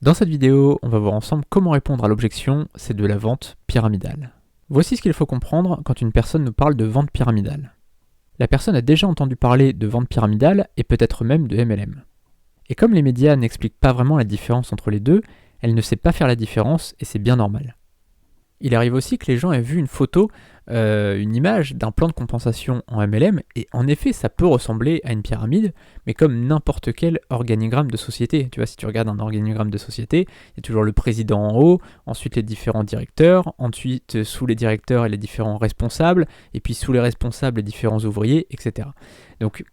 Dans cette vidéo, on va voir ensemble comment répondre à l'objection « c'est de la vente pyramidale ». Voici ce qu'il faut comprendre quand une personne nous parle de vente pyramidale. La personne a déjà entendu parler de vente pyramidale et peut-être même de MLM. Et comme les médias n'expliquent pas vraiment la différence entre les deux, elle ne sait pas faire la différence et c'est bien normal. Il arrive aussi que les gens aient vu une photo, une image d'un plan de compensation en MLM, et en effet ça peut ressembler à une pyramide, mais comme n'importe quel organigramme de société. Tu vois, si tu regardes un organigramme de société, il y a toujours le président en haut, ensuite les différents directeurs, ensuite sous les directeurs et les différents responsables, et puis sous les responsables les différents ouvriers, etc. Donc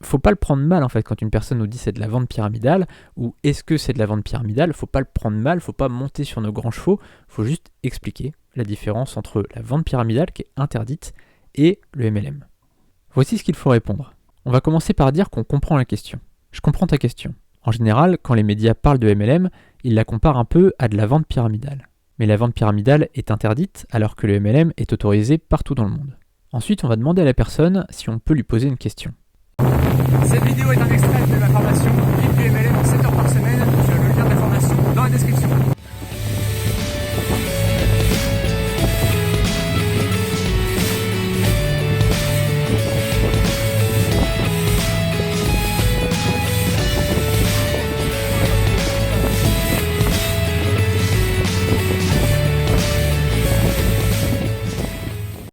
faut pas le prendre mal en fait quand une personne nous dit c'est de la vente pyramidale ou est-ce que c'est de la vente pyramidale, faut pas le prendre mal, faut pas monter sur nos grands chevaux, faut juste expliquer la différence entre la vente pyramidale qui est interdite et le MLM. Voici ce qu'il faut répondre. On va commencer par dire qu'on comprend la question. Je comprends ta question. En général, quand les médias parlent de MLM, ils la comparent un peu à de la vente pyramidale. Mais la vente pyramidale est interdite alors que le MLM est autorisé partout dans le monde. Ensuite, on va demander à la personne si on peut lui poser une question. Cette vidéo est un extrait de ma formation Vite du MLM en 7 heures par semaine. Tu as le lien de la formation dans la description.